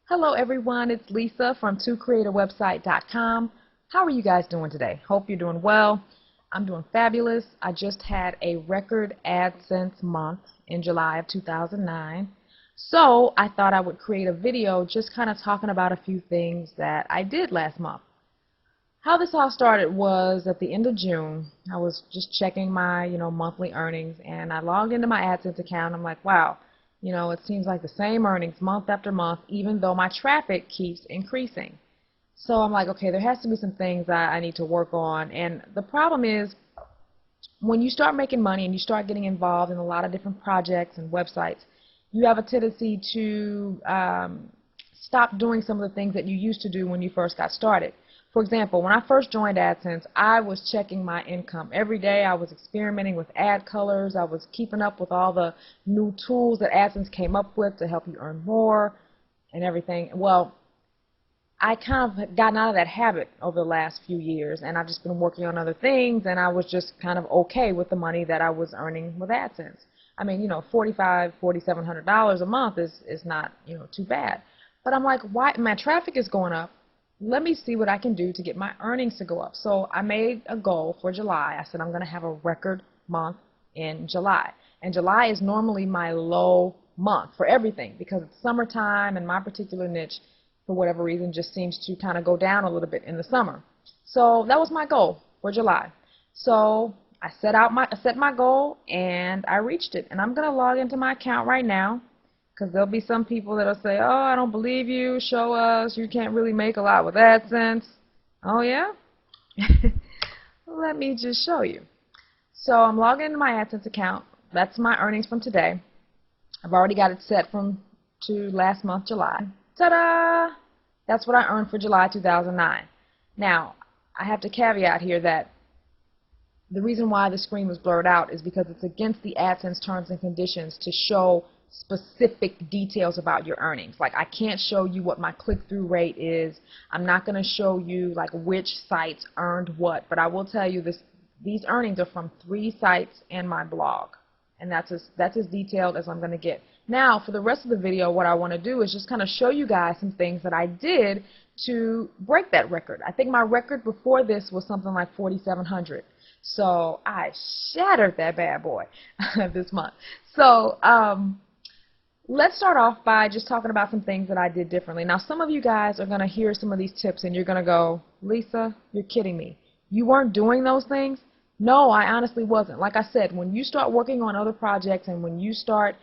Hello everyone, it's Lisa from ToCreateAWebsite.com. How are you guys doing today? Hope you're doing well. I'm doing fabulous. I just had a record AdSense month in July of 2009. So I thought I would create a video just kind of talking about a few things that I did last month. How this all started was at the end of June. I was just checking my monthly earnings, and I logged into my AdSense account. I'm like, wow. It seems like the same earnings month after month, even though my traffic keeps increasing. So I'm like, okay, there has to be some things that I need to work on. And the problem is, when you start making money and you start getting involved in a lot of different projects and websites, you have a tendency to stop doing some of the things that you used to do when you first got started. For example, when I first joined AdSense, I was checking my income. Every day I was experimenting with ad colors. I was keeping up with all the new tools that AdSense came up with to help you earn more and everything. Well, I kind of gotten out of that habit over the last few years, and I've just been working on other things, and I was just kind of okay with the money that I was earning with AdSense. I mean, $4,500, $4,700 a month is not, too bad. But I'm like, why? My traffic is going up. Let me see what I can do to get my earnings to go up. So I made a goal for July. I said I'm going to have a record month in July. And July is normally my low month for everything because it's summertime, and my particular niche, for whatever reason, just seems to kind of go down a little bit in the summer. So that was my goal for July. So I set my goal, and I reached it. And I'm going to log into my account right now, because there'll be some people that'll say, oh, I don't believe you, show us, you can't really make a lot with AdSense. Oh yeah? Let me just show you. So I'm logging into my AdSense account. That's my earnings from today. I've already got it set to last month, July. Ta-da! That's what I earned for July 2009. Now, I have to caveat here that the reason why the screen was blurred out is because it's against the AdSense terms and conditions to show specific details about your earnings. Like, I can't show you what my click-through rate is. I'm not going to show you like which sites earned what, but I will tell you these earnings are from 3 sites and my blog, and that's as detailed as I'm going to get. Now, for the rest of the video, what I want to do is just kind of show you guys some things that I did to break that record. I think my record before this was something like 4,700. So I shattered that bad boy this month. So let's start off by just talking about some things that I did differently. Now, some of you guys are going to hear some of these tips, and you're going to go, Lisa, you're kidding me. You weren't doing those things? No, I honestly wasn't. Like I said, when you start working on other projects, and when you start,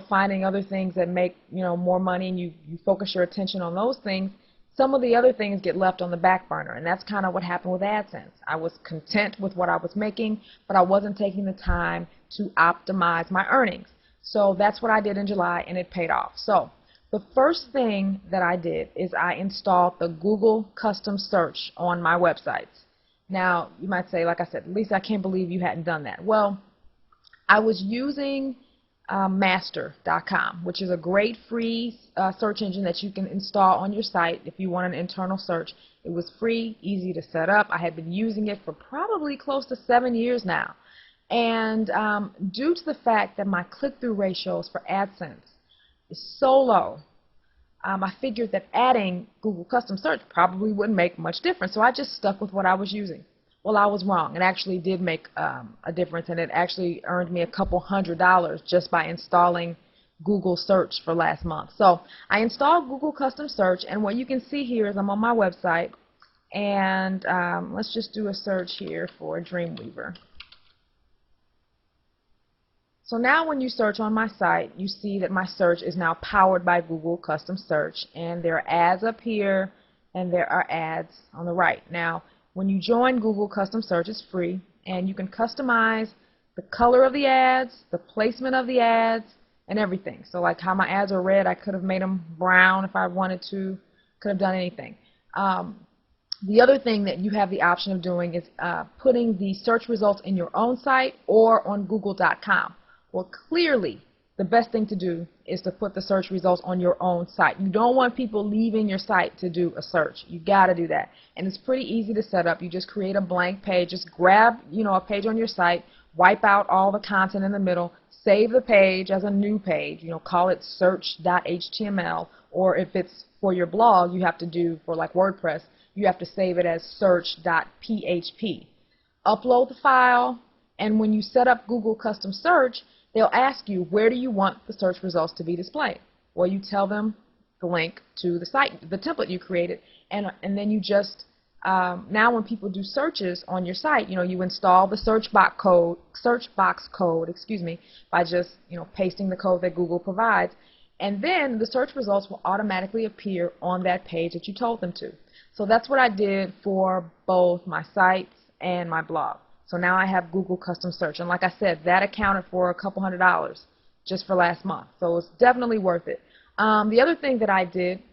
finding other things that make, more money, and you focus your attention on those things, some of the other things get left on the back burner, and that's kind of what happened with AdSense. I was content with what I was making, but I wasn't taking the time to optimize my earnings. So that's what I did in July, and it paid off. So the first thing that I did is I installed the Google custom search on my websites. Now, you might say, like I said, Lisa, I can't believe you hadn't done that. Well, I was using webmasters.com, which is a great free search engine that you can install on your site if you want an internal search. It was free, easy to set up. I had been using it for probably close to 7 years now. And due to the fact that my click-through ratios for AdSense is so low, I figured that adding Google Custom Search probably wouldn't make much difference. So I just stuck with what I was using. Well, I was wrong. It actually did make a difference, and it actually earned me a couple $100 just by installing Google Search for last month. So I installed Google Custom Search, and what you can see here is I'm on my website, and let's just do a search here for Dreamweaver. So now when you search on my site, you see that my search is now powered by Google Custom Search, and there are ads up here and there are ads on the right. Now, when you join Google Custom Search, it's free, and you can customize the color of the ads, the placement of the ads, and everything. So like how my ads are red, I could have made them brown if I wanted to, could have done anything. The other thing that you have the option of doing is putting the search results in your own site or on google.com. Well, clearly, the best thing to do is to put the search results on your own site. You don't want people leaving your site to do a search. You got to do that. And it's pretty easy to set up. You just create a blank page. Just grab, a page on your site, wipe out all the content in the middle, save the page as a new page, call it search.html, or if it's for your blog, you have to do, for like WordPress, you have to save it as search.php. Upload the file, and when you set up Google Custom Search, they'll ask you, where do you want the search results to be displayed? Well, you tell them the link to the site, the template you created, and then you just, now when people do searches on your site, you install the search box code, by just, pasting the code that Google provides, and then the search results will automatically appear on that page that you told them to. So that's what I did for both my sites and my blog. So now I have Google Custom Search, and like I said, that accounted for a couple $100 just for last month. So it's definitely worth it. The other thing that I did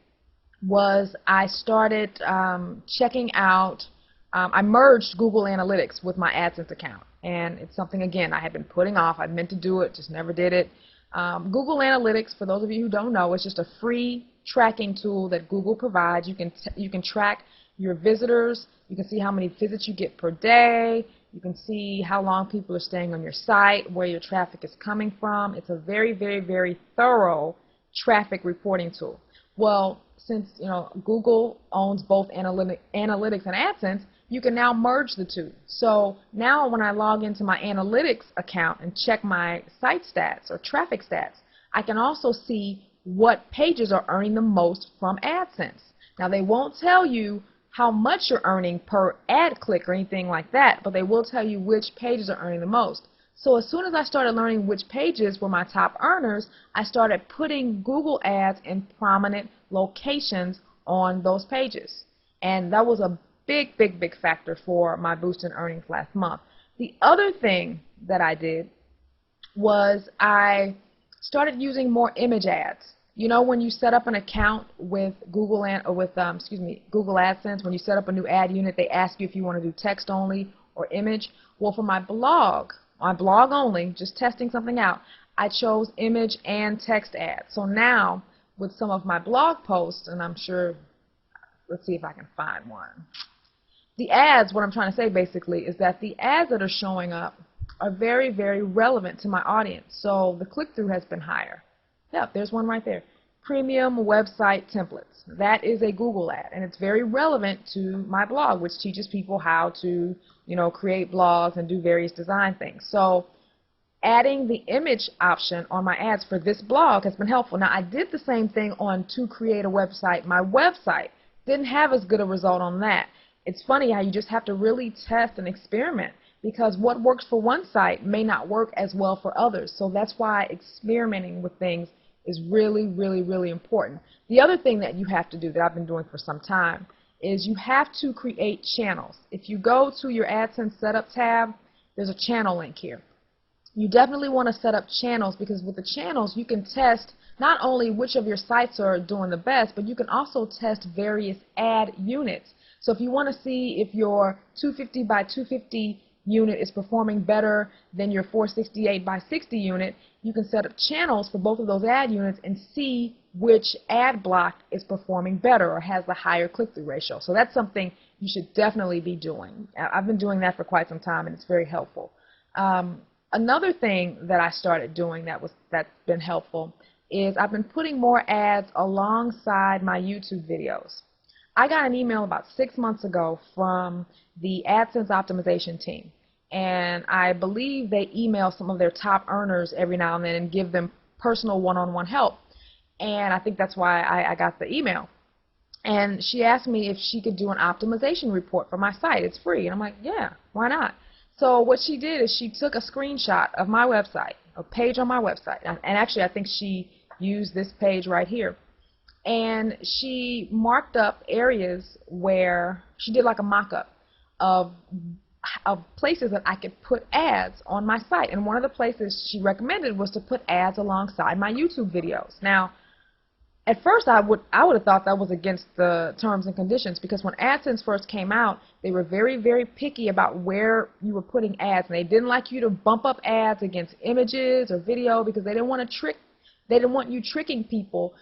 was I started checking out, I merged Google Analytics with my AdSense account, and it's something, again, I had been putting off. I meant to do it, just never did it. Google Analytics, for those of you who don't know, is just a free tracking tool that Google provides. You can track your visitors. You can see how many visits you get per day. You can see how long people are staying on your site, where your traffic is coming from. It's a very, very, very thorough traffic reporting tool. Well, since Google owns both Analytics and AdSense, you can now merge the two. So now when I log into my Analytics account and check my site stats or traffic stats, I can also see what pages are earning the most from AdSense. Now, they won't tell you how much you're earning per ad click or anything like that, but they will tell you which pages are earning the most. So as soon as I started learning which pages were my top earners, I started putting Google ads in prominent locations on those pages. And that was a big, big, big factor for my boost in earnings last month. The other thing that I did was I started using more image ads. When you set up an account with Google Google AdSense, when you set up a new ad unit, they ask you if you want to do text only or image. Well, for my blog only, just testing something out, I chose image and text ads. So now, with some of my blog posts, and I'm sure, let's see if I can find one. The ads, what I'm trying to say basically is that the ads that are showing up are very, very relevant to my audience. So the click-through has been higher. Yep, there's one right there. Premium website templates. That is a Google ad, and it's very relevant to my blog, which teaches people how to, create blogs and do various design things. So adding the image option on my ads for this blog has been helpful. Now, I did the same thing on To Create a Website. My website didn't have as good a result on that. It's funny how you just have to really test and experiment, because what works for one site may not work as well for others. So that's why experimenting with things is really, really, really important. The other thing that you have to do that I've been doing for some time is you have to create channels. If you go to your AdSense Setup tab, there's a channel link here. You definitely want to set up channels, because with the channels you can test not only which of your sites are doing the best, but you can also test various ad units. So if you want to see if your 250 by 250 unit is performing better than your 468 by 60 unit, you can set up channels for both of those ad units and see which ad block is performing better or has the higher click-through ratio. So that's something you should definitely be doing. I've been doing that for quite some time, and it's very helpful. Another thing that I started doing that's been helpful is I've been putting more ads alongside my YouTube videos. I got an email about 6 months ago from the AdSense optimization team, and I believe they email some of their top earners every now and then and give them personal one-on-one help, and I think that's why I got the email. And she asked me if she could do an optimization report for my site. It's free, and I'm like, yeah, why not? So what she did is she took a screenshot of my website, a page on my website, and actually I think she used this page right here. And she marked up areas where she did like a mock-up of places that I could put ads on my site. And one of the places she recommended was to put ads alongside my YouTube videos. Now, at first I would have thought that was against the terms and conditions, because when AdSense first came out, they were very, very picky about where you were putting ads, and they didn't like you to bump up ads against images or video, because they didn't want you tricking people,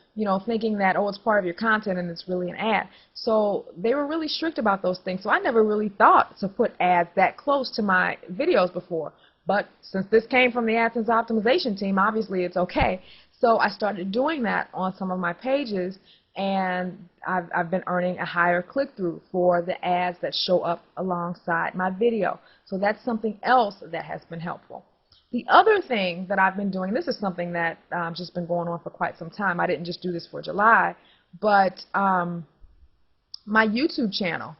thinking that, oh, it's part of your content and it's really an ad. So they were really strict about those things. So I never really thought to put ads that close to my videos before. But since this came from the AdSense optimization team, obviously it's okay. So I started doing that on some of my pages, and I've been earning a higher click-through for the ads that show up alongside my video. So that's something else that has been helpful. The other thing that I've been doing, this is something that just been going on for quite some time. I didn't just do this for July, but my YouTube channel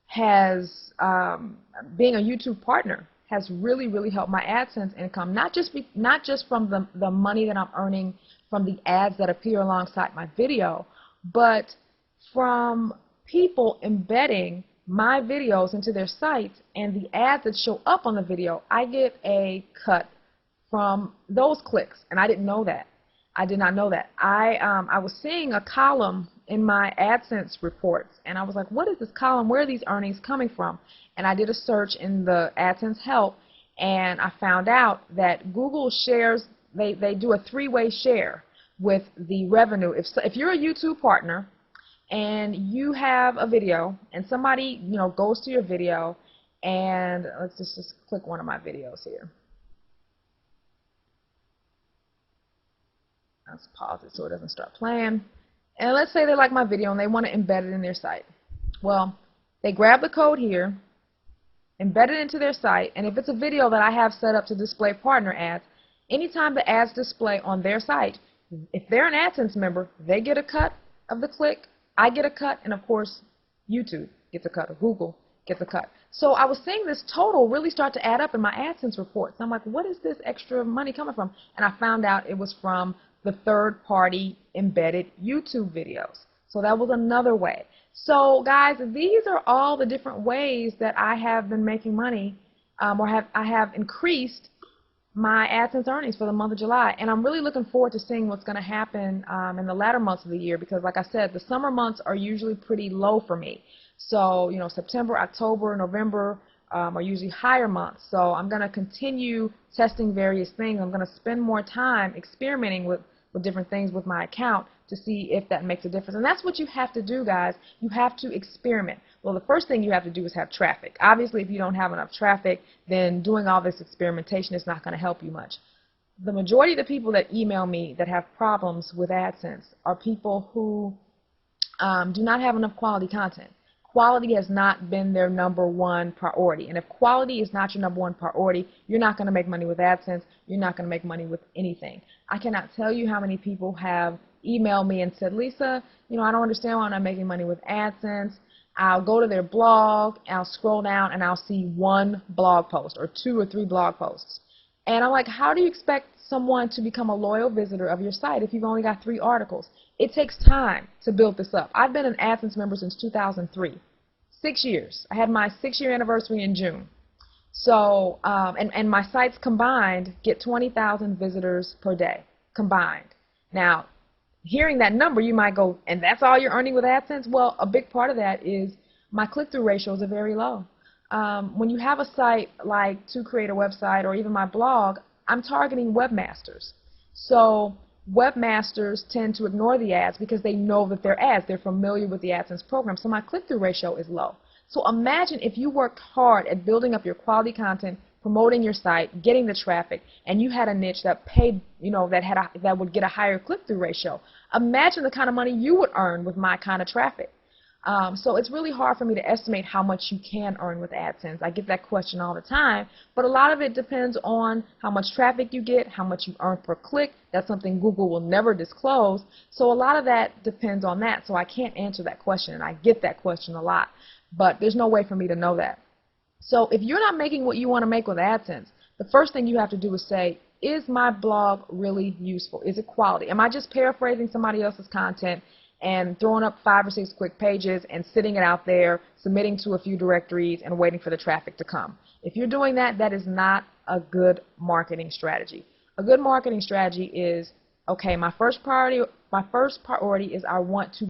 has, being a YouTube partner, has really helped my AdSense income, not just from the money that I'm earning from the ads that appear alongside my video, but from people embedding my videos into their sites, and the ads that show up on the video, I get a cut from those clicks, and I didn't know that. I did not know that. I was seeing a column in my AdSense reports, and I was like, what is this column? Where are these earnings coming from? And I did a search in the AdSense help, and I found out that Google shares, they do a three-way share with the revenue. If you're a YouTube partner and you have a video and somebody goes to your video, and let's just click one of my videos here. Let's pause it so it doesn't start playing. And let's say they like my video and they want to embed it in their site. Well, they grab the code here, embed it into their site, and if it's a video that I have set up to display partner ads, anytime the ads display on their site, if they're an AdSense member, they get a cut of the click, I get a cut, and of course YouTube gets a cut, or Google gets a cut. So I was seeing this total really start to add up in my AdSense reports. I'm like, what is this extra money coming from? And I found out it was from the third-party embedded YouTube videos. So that was another way. So guys, these are all the different ways that I have been making money, I have increased my AdSense earnings for the month of July. And I'm really looking forward to seeing what's going to happen in the latter months of the year, because like I said, the summer months are usually pretty low for me. So, September, October, November are usually higher months. So I'm going to continue testing various things. I'm going to spend more time experimenting with different things with my account to see if that makes a difference. And that's what you have to do, guys. You have to experiment. Well, the first thing you have to do is have traffic. Obviously, if you don't have enough traffic, then doing all this experimentation is not going to help you much. The majority of the people that email me that have problems with AdSense are people who do not have enough quality content. Quality has not been their #1 priority. And if quality is not your #1 priority, you're not going to make money with AdSense. You're not going to make money with anything. I cannot tell you how many people have emailed me and said, Lisa, I don't understand why I'm not making money with AdSense. I'll go to their blog, I'll scroll down, and I'll see one blog post or 2 or 3 blog posts. And I'm like, how do you expect someone to become a loyal visitor of your site if you've only got 3 articles? It takes time to build this up. I've been an AdSense member since 2003. 6 years. I had my 6-year anniversary in June. So, and my sites combined get 20,000 visitors per day, combined. Now, hearing that number, you might go, and that's all you're earning with AdSense? Well, a big part of that is my click-through ratios are very low. When you have a site like To Create a Website or even my blog, I'm targeting webmasters. So webmasters tend to ignore the ads because they know that they're ads. They're familiar with the AdSense program. So my click-through ratio is low. So imagine if you worked hard at building up your quality content, promoting your site, getting the traffic, and you had a niche that paid, that would get a higher click-through ratio. Imagine the kind of money you would earn with my kind of traffic. So it's really hard for me to estimate how much you can earn with AdSense. I get that question all the time, but a lot of it depends on how much traffic you get, how much you earn per click. That's something Google will never disclose. So a lot of that depends on that. So I can't answer that question, and I get that question a lot, but there's no way for me to know that. So if you're not making what you want to make with AdSense, the first thing you have to do is say, is my blog really useful? Is it quality? Am I just paraphrasing somebody else's content and throwing up 5 or 6 quick pages and sitting it out there, submitting to a few directories and waiting for the traffic to come? If you're doing that, that is not a good marketing strategy. A good marketing strategy is, okay, my first priority is I want to